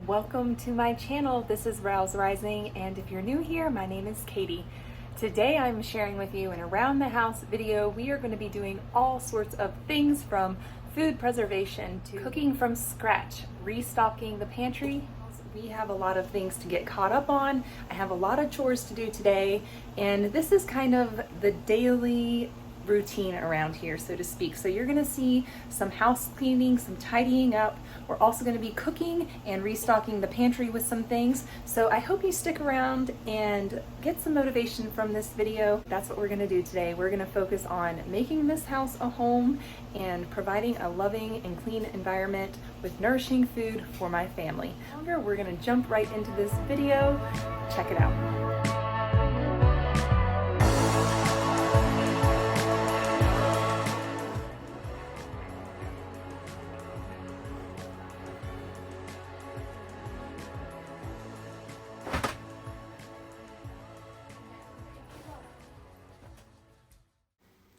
Welcome to my channel. This is Rouse Rising, and if you're new here, my name is Katie. Today I'm sharing with you an around the house video. We are going to be doing all sorts of things from food preservation to cooking from scratch, restocking the pantry. We have a lot of things to get caught up on. I have a lot of chores to do today, and this is kind of the daily routine around here, so to speak. So you're gonna see some house cleaning, some tidying up. We're also gonna be cooking and restocking the pantry with some things. So I hope you stick around and get some motivation from this video. That's what we're gonna do today. We're gonna focus on making this house a home and providing a loving and clean environment with nourishing food for my family. We're gonna jump right into this video. Check it out.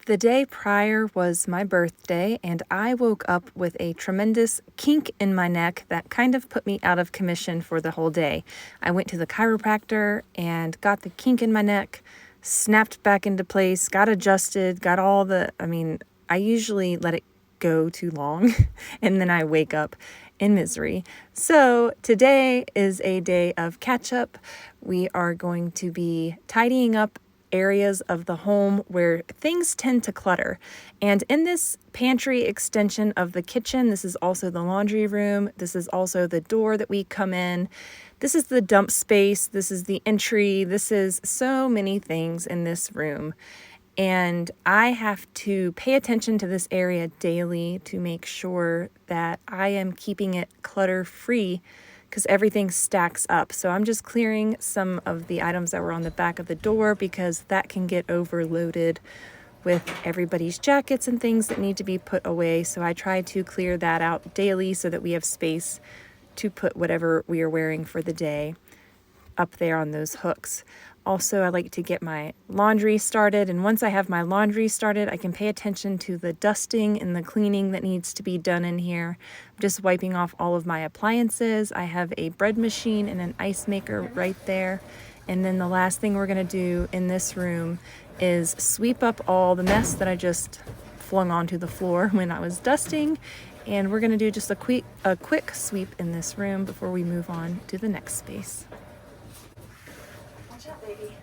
The day prior was my birthday, and I woke up with a tremendous kink in my neck that kind of put me out of commission for the whole day. I went to the chiropractor and got the kink in my neck, snapped back into place, got adjusted, got all the, I usually let it go too long and then I wake up in misery. So today is a day of catch up. We are going to be tidying up areas of the home where things tend to clutter. And in this pantry extension of the kitchen, this is also the laundry room. This is also the door that we come in. This is the dump space. This is the entry. This is so many things in this room. And I have to pay attention to this area daily to make sure that I am keeping it clutter free, because everything stacks up. So I'm just clearing some of the items that were on the back of the door because that can get overloaded with everybody's jackets and things that need to be put away. So I try to clear that out daily so that we have space to put whatever we are wearing for the day up there on those hooks. Also, I like to get my laundry started, and once I have my laundry started, I can pay attention to the dusting and the cleaning that needs to be done in here. I'm just wiping off all of my appliances. I have a bread machine and an ice maker right there. And then the last thing we're gonna do in this room is sweep up all the mess that I just flung onto the floor when I was dusting. And we're gonna do just a quick sweep in this room before we move on to the next space. Watch out, baby.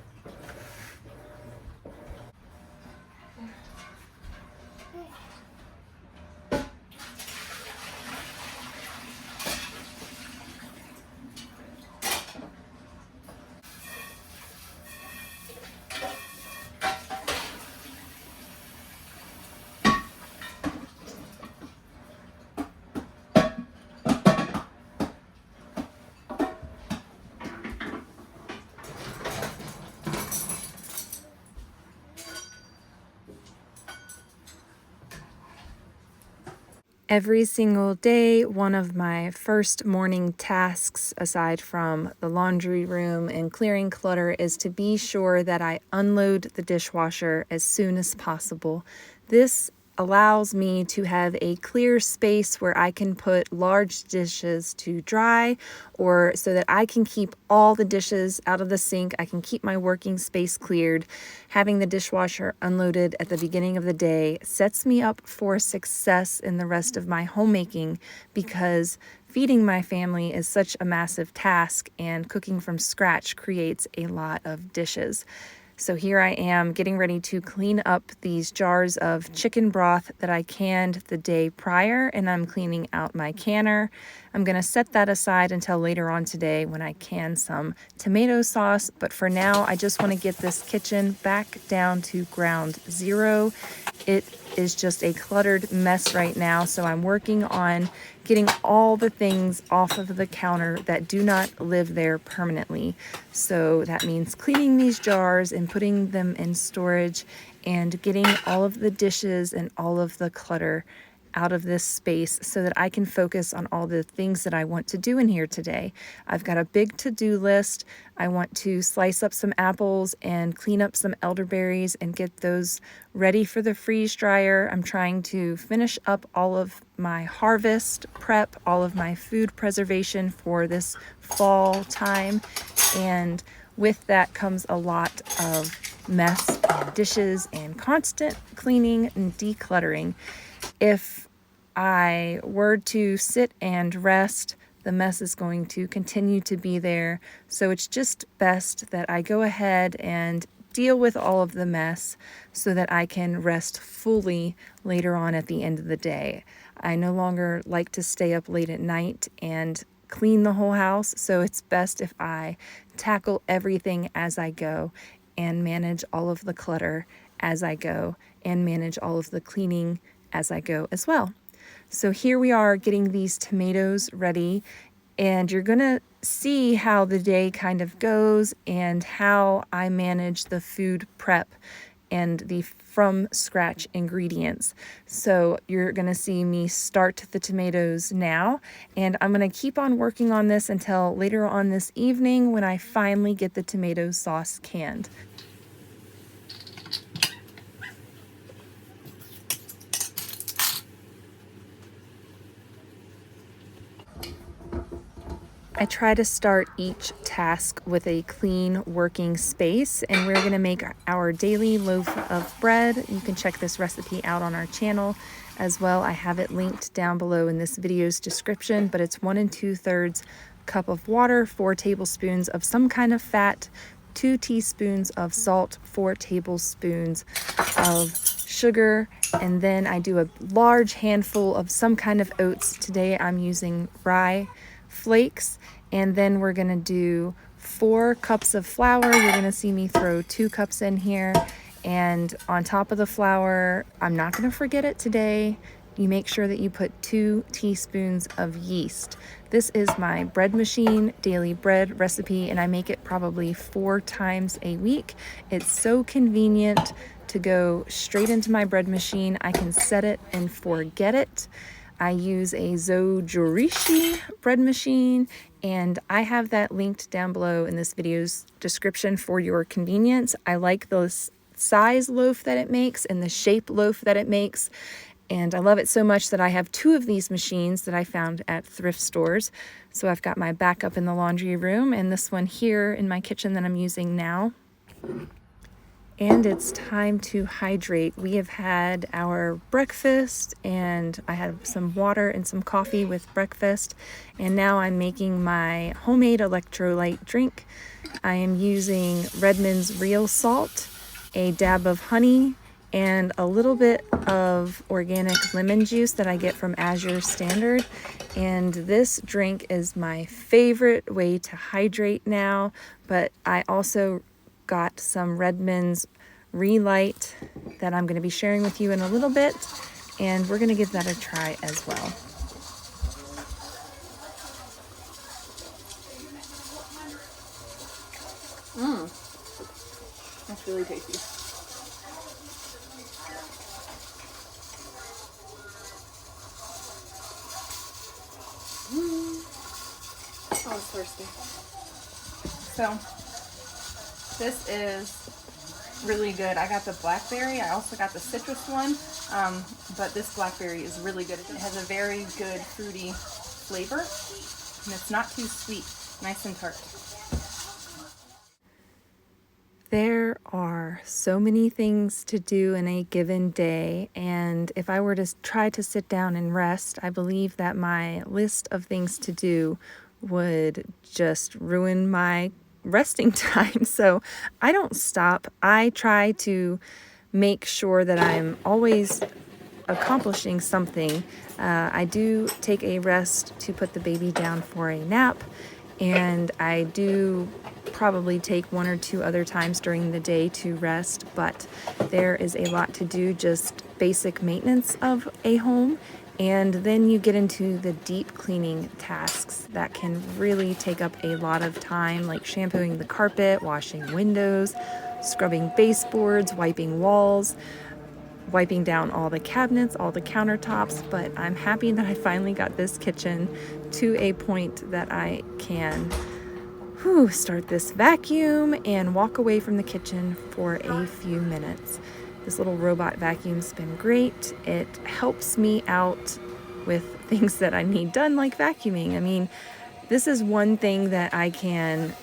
Every single day, one of my first morning tasks, aside from the laundry room and clearing clutter, is to be sure that I unload the dishwasher as soon as possible. This allows me to have a clear space where I can put large dishes to dry, or so that I can keep all the dishes out of the sink. I can keep my working space cleared. Having the dishwasher unloaded at the beginning of the day sets me up for success in the rest of my homemaking, because feeding my family is such a massive task, and cooking from scratch creates a lot of dishes. So here I am getting ready to clean up these jars of chicken broth that I canned the day prior, and I'm cleaning out my canner. I'm going to set that aside until later on today when I can some tomato sauce. But for now, I just want to get this kitchen back down to ground zero. It is just a cluttered mess right now, so I'm working on getting all the things off of the counter that do not live there permanently. So that means cleaning these jars and putting them in storage and getting all of the dishes and all of the clutter out of this space so that I can focus on all the things that I want to do in here today. I've got a big to-do list. I want to slice up some apples and clean up some elderberries and get those ready for the freeze dryer. I'm trying to finish up all of my harvest prep, all of my food preservation for this fall time. And with that comes a lot of mess and dishes and constant cleaning and decluttering. If I were to sit and rest, the mess is going to continue to be there. So it's just best that I go ahead and deal with all of the mess so that I can rest fully later on at the end of the day. I no longer like to stay up late at night and clean the whole house, so it's best if I tackle everything as I go and manage all of the clutter as I go and manage all of the cleaning as I go as well. So here we are getting these tomatoes ready, and you're gonna see how the day kind of goes and how I manage the food prep and the from scratch ingredients. So you're gonna see me start the tomatoes now, and I'm gonna keep on working on this until later on this evening when I finally get the tomato sauce canned. I try to start each task with a clean working space, and we're going to make our daily loaf of bread. You can check this recipe out on our channel as well. I have it linked down below in this video's description, but it's 1 2/3 cup of water, 4 tablespoons of some kind of fat, 2 teaspoons of salt, 4 tablespoons of sugar, and then I do a large handful of some kind of oats. Today I'm using rye flakes, and then we're gonna do 4 cups of flour. You're gonna see me throw 2 cups in here, and on top of the flour, I'm not gonna forget it today, you make sure that you put 2 teaspoons of yeast. This is my bread machine daily bread recipe, and I make it probably 4 times a week. It's so convenient to go straight into my bread machine. I can set it and forget it. I use a Zojurishi bread machine, and I have that linked down below in this video's description for your convenience. I like the size loaf that it makes and the shape loaf that it makes, and I love it so much that I have 2 of these machines that I found at thrift stores. So I've got my backup in the laundry room and this one here in my kitchen that I'm using now. And it's time to hydrate. We have had our breakfast, and I had some water and some coffee with breakfast, and now I'm making my homemade electrolyte drink. I am using Redmond's real salt, a dab of honey, and a little bit of organic lemon juice that I get from Azure Standard. And this drink is my favorite way to hydrate now, but I also got some Redmond's Relight that I'm going to be sharing with you in a little bit, and we're going to give that a try as well. That's really tasty. I was thirsty. So, this is really good. I got the blackberry. I also got the citrus one, but this blackberry is really good. It has a very good fruity flavor, and it's not too sweet. Nice and tart. There are so many things to do in a given day, and if I were to try to sit down and rest, I believe that my list of things to do would just ruin my resting time. So I don't stop. I try to make sure that I'm always accomplishing something. I do take a rest to put the baby down for a nap, and I do probably take 1 or 2 other times during the day to rest, but there is a lot to do, just basic maintenance of a home. And then you get into the deep cleaning tasks that can really take up a lot of time, like shampooing the carpet, washing windows, scrubbing baseboards, wiping walls. wiping down all the cabinets, all the countertops, but I'm happy that I finally got this kitchen to a point that I can start this vacuum and walk away from the kitchen for a few minutes. This little robot vacuum's been great. It helps me out with things that I need done, like vacuuming. I mean, this is one thing that I can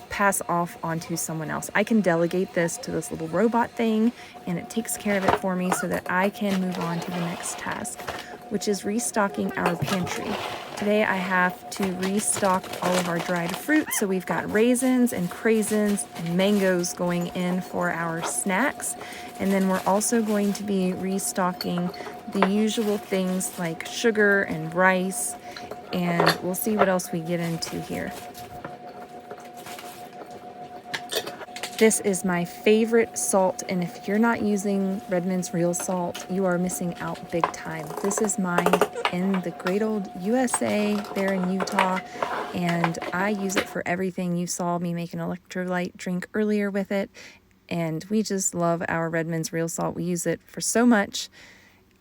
pass off onto someone else. I can delegate this to this little robot thing, and it takes care of it for me so that I can move on to the next task, which is restocking our pantry. Today I have to restock all of our dried fruit, so we've got raisins and craisins and mangoes going in for our snacks. And then we're also going to be restocking the usual things like sugar and rice, and we'll see what else we get into here. This is my favorite salt, and if you're not using Redmond's real salt, you are missing out big time. This is mined in the great old USA there in Utah, and I use it for everything. You saw me make an electrolyte drink earlier with it, and we just love our Redmond's real salt. We use it for so much.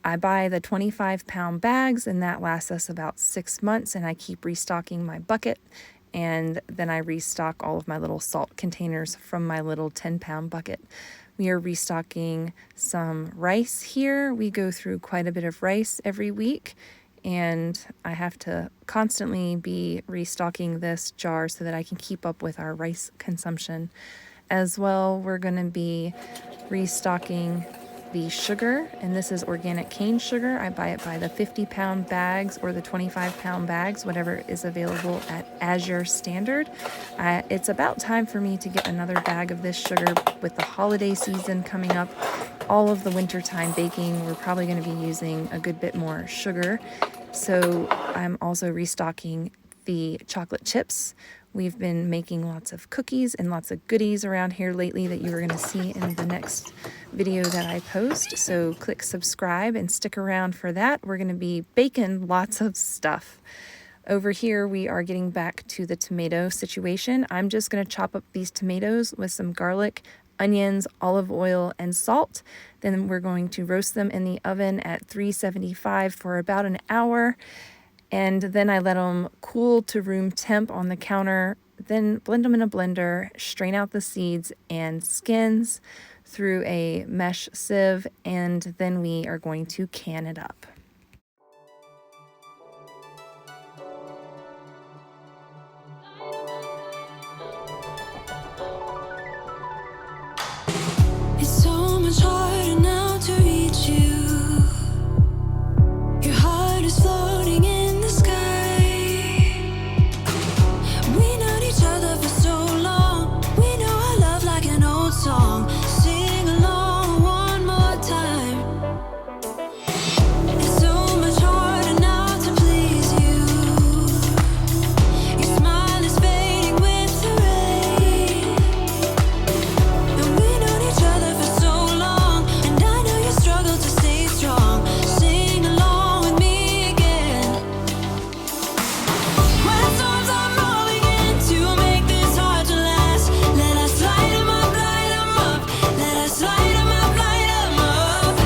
I buy the 25-pound bags, and that lasts us about 6 months, and I keep restocking my bucket. And then I restock all of my little salt containers from my little 10-pound bucket. We are restocking some rice here. We go through quite a bit of rice every week, and I have to constantly be restocking this jar so that I can keep up with our rice consumption. As well, we're going to be restocking the sugar, and this is organic cane sugar. I buy it by the 50-pound bags or the 25-pound bags, whatever is available at Azure Standard. It's about time for me to get another bag of this sugar with the holiday season coming up. All of the wintertime baking, we're probably going to be using a good bit more sugar. So I'm also restocking the chocolate chips. We've been making lots of cookies and lots of goodies around here lately that you are going to see in the next video that I post. So click subscribe and stick around for that. We're going to be baking lots of stuff. Over here, we are getting back to the tomato situation. I'm just going to chop up these tomatoes with some garlic, onions, olive oil, and salt. Then we're going to roast them in the oven at 375 for about an hour. And then I let them cool to room temp on the counter, then blend them in a blender, strain out the seeds and skins through a mesh sieve, and then we are going to can it up. It's so much harder now to reach you. Your heart is floating in the sky. We known each other for so long. We know our love like an old song. Sing along one more time. It's so much harder now to please you. Your smile is fading with the rain. And we known each other for so long. And I know you struggle to stay strong. Sing along with me again. When storms are rolling in to make this hard to last, let us light 'em up, light 'em up. Let us light 'em up, light 'em up.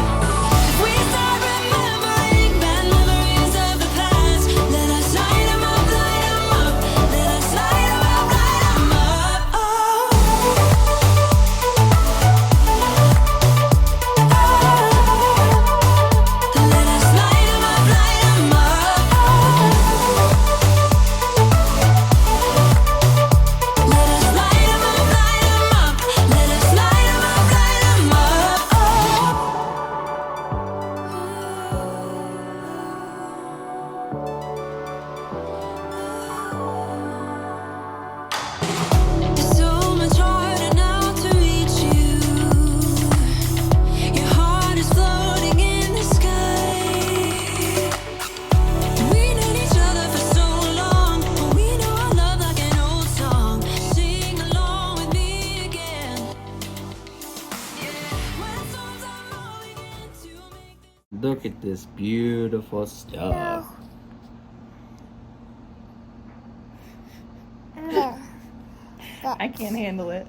If we start remembering bad memories of the past, let us light 'em up, light 'em up. Let us light 'em up, light 'em up. Oh. Let us light 'em up, light 'em up. Let us light 'em up, light 'em up. Let us light 'em up, light 'em up. It's so much harder now to reach you. Your heart is floating in the sky. We known each other for so long. We know our love like an old song. Sing along with me again. When storms are rolling in to make Look at this beautiful stuff. I can't handle it.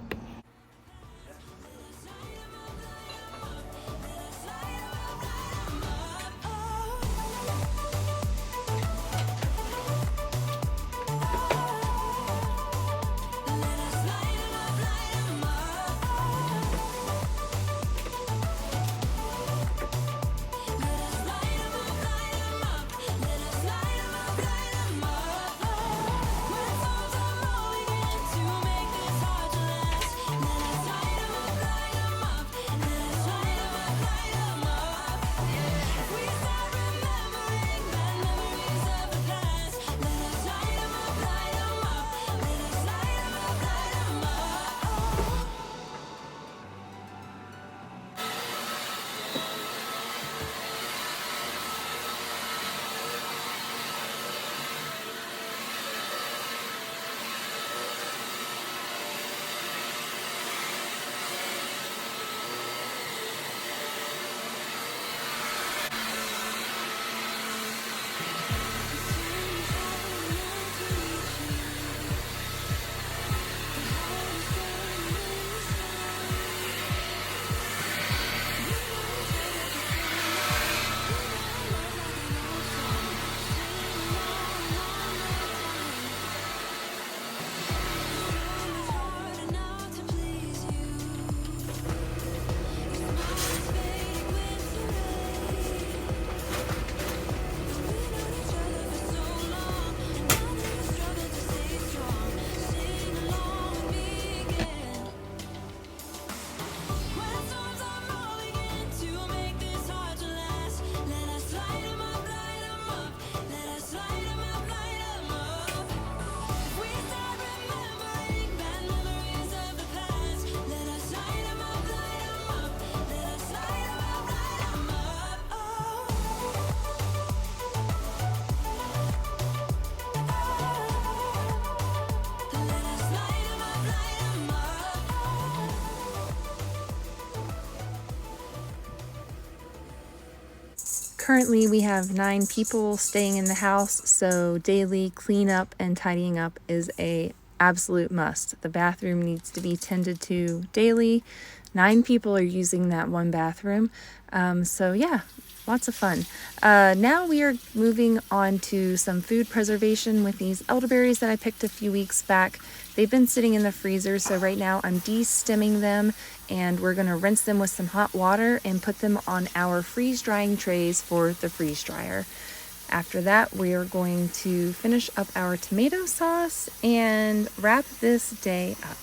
Currently, we have 9 people staying in the house, so daily cleanup and tidying up is a absolute must. The bathroom needs to be tended to daily. 9 people are using that one bathroom. So yeah, lots of fun. Now we are moving on to some food preservation with these elderberries that I picked a few weeks back. They've been sitting in the freezer, so right now I'm de-stemming them, and we're going to rinse them with some hot water and put them on our freeze drying trays for the freeze dryer. After that, we are going to finish up our tomato sauce and wrap this day up.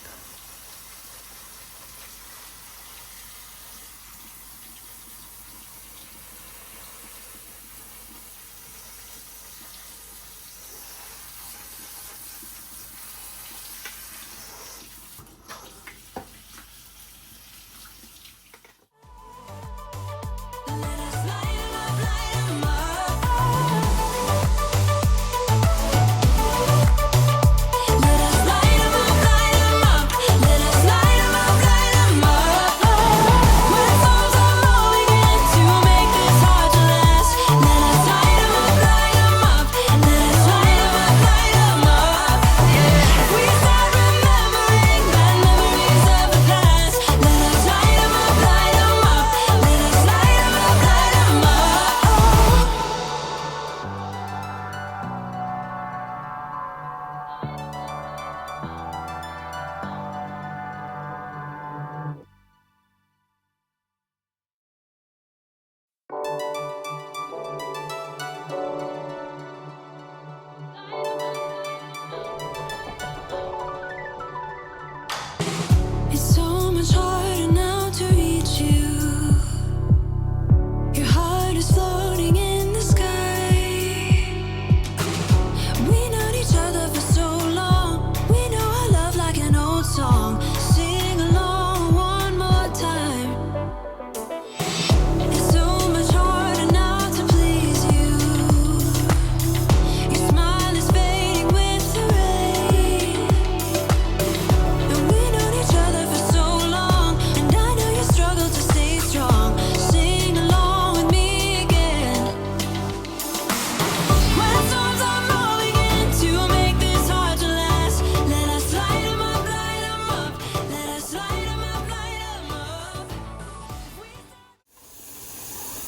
Let us light 'em up, light 'em up. Let us light 'em up, light 'em up. Let us light 'em up, light 'em up. When storms are rolling in to make this hard to last. Let us light 'em up, light 'em up. Let us light 'em up, light 'em up. Yeah. We start remembering bad memories of the past. Let us light 'em up, light 'em up. Let us light 'em up, light 'em up. It's so much harder now to reach you. Your heart is floating in the sky. We known each other for so long. We know our love like an old song. Sing along one more time. It's so much harder now to please you. Your smile is fading with the rain. And we known each other for so long, and I know you struggle to stay strong. Sing along with me again. When storms are rolling in to make this hard to last. Let us light 'em up, light 'em up. Let us light 'em up, light 'em up.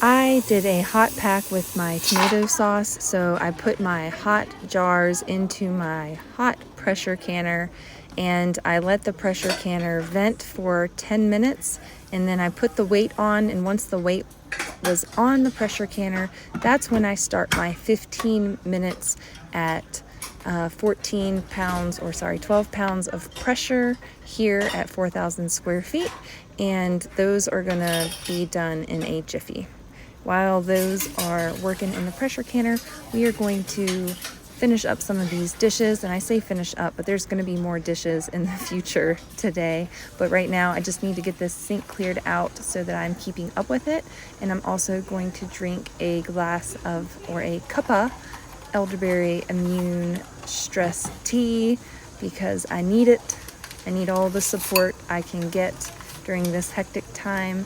I did a hot pack with my tomato sauce, so I put my hot jars into my hot pressure canner, and I let the pressure canner vent for 10 minutes, and then I put the weight on, and once the weight was on the pressure canner, that's when I start my 15 minutes at 12 pounds of pressure here at 4,000 square feet, and those are gonna be done in a jiffy. While those are working in the pressure canner, we are going to finish up some of these dishes. And I say finish up, but there's going to be more dishes in the future today. But right now, I just need to get this sink cleared out so that I'm keeping up with it. And I'm also going to drink a glass of, or a cuppa, elderberry immune stress tea because I need it. I need all the support I can get during this hectic time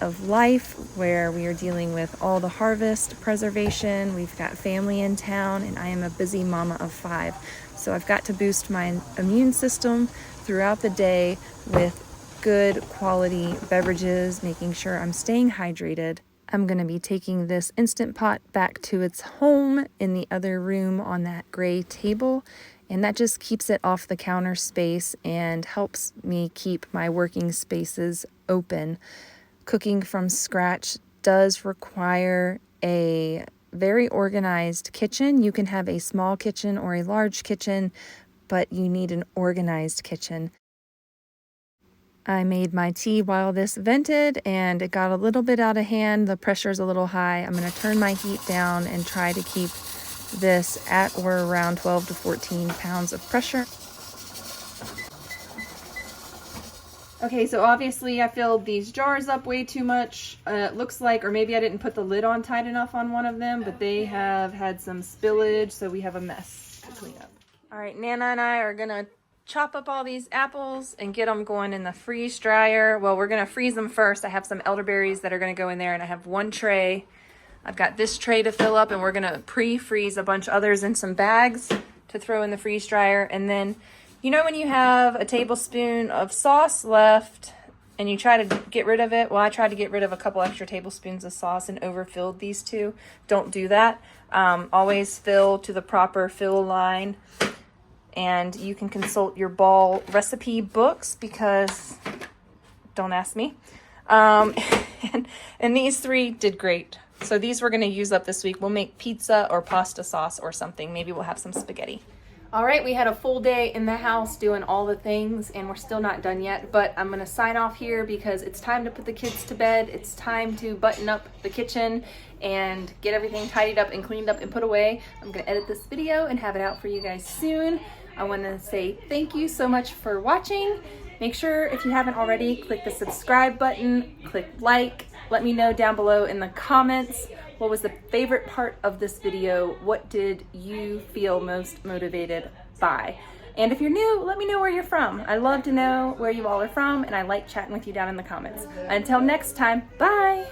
of life where we are dealing with all the harvest preservation. We've got family in town, and I am a busy mama of 5. So I've got to boost my immune system throughout the day with good quality beverages, making sure I'm staying hydrated. I'm going to be taking this Instant Pot back to its home in the other room on that gray table, and that just keeps it off the counter space and helps me keep my working spaces open. Cooking from scratch does require a very organized kitchen. You can have a small kitchen or a large kitchen, but you need an organized kitchen. I made my tea while this vented, and it got a little bit out of hand. The pressure's a little high. I'm going to turn my heat down and try to keep this at or around 12 to 14 pounds of pressure. Okay, so obviously I filled these jars up way too much. It looks like, or maybe I didn't put the lid on tight enough on one of them, but they have had some spillage, so we have a mess to clean up. All right, Nana and I are gonna chop up all these apples and get them going in the freeze dryer. Well, we're gonna freeze them first. I have some elderberries that are gonna go in there, and I have one tray I've got this tray to fill up, and we're gonna pre-freeze a bunch of others in some bags to throw in the freeze dryer. And then, you know, when you have a tablespoon of sauce left and you try to get rid of it, well, I tried to get rid of a couple extra tablespoons of sauce and overfilled these two. Don't do that. Always fill to the proper fill line. And you can consult your ball recipe books because, don't ask me. And these three did great. So these we're going to use up this week. We'll make pizza or pasta sauce or something. Maybe we'll have some spaghetti. All right, we had a full day in the house doing all the things, and we're still not done yet, but I'm going to sign off here because it's time to put the kids to bed. It's time to button up the kitchen and get everything tidied up and cleaned up and put away. I'm going to edit this video and have it out for you guys soon. I want to say thank you so much for watching. Make sure, if you haven't already, click the subscribe button, click like. Let me know down below in the comments what was the favorite part of this video. What did you feel most motivated by? And if you're new, let me know where you're from. I love to know where you all are from, and I like chatting with you down in the comments. Until next time, bye!